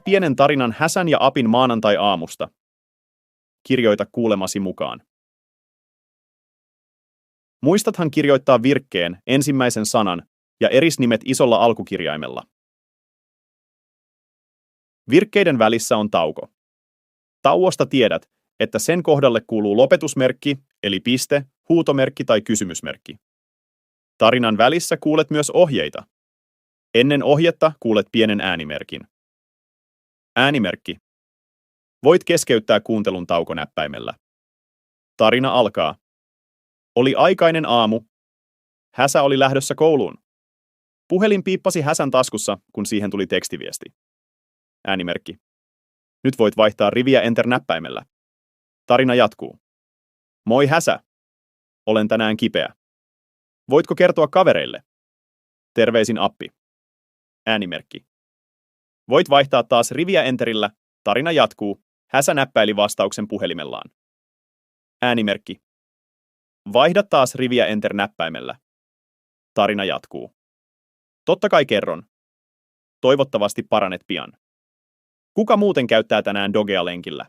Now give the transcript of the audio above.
pienen tarinan Häsän ja Apin maanantai-aamusta. Kirjoita kuulemasi mukaan. Muistathan kirjoittaa virkkeen ensimmäisen sanan ja erisnimet isolla alkukirjaimella. Virkkeiden välissä on tauko. Tauosta tiedät, että sen kohdalle kuuluu lopetusmerkki, eli piste, huutomerkki tai kysymysmerkki. Tarinan välissä kuulet myös ohjeita. Ennen ohjetta kuulet pienen äänimerkin. Äänimerkki. Voit keskeyttää kuuntelun taukonäppäimellä. Tarina alkaa. Oli aikainen aamu. Häsä oli lähdössä kouluun. Puhelin piippasi Häsän taskussa, kun siihen tuli tekstiviesti. Äänimerkki. Nyt voit vaihtaa riviä Enter-näppäimellä. Tarina jatkuu. Moi Häsä. Olen tänään kipeä. Voitko kertoa kavereille? Terveisin Appi. Äänimerkki. Voit vaihtaa taas riviä Enterillä. Tarina jatkuu. Häsä näppäili vastauksen puhelimellaan. Äänimerkki. Vaihda taas riviä Enter-näppäimellä. Tarina jatkuu. Totta kai kerron. Toivottavasti paranet pian. Kuka muuten käyttää tänään dogea lenkillä?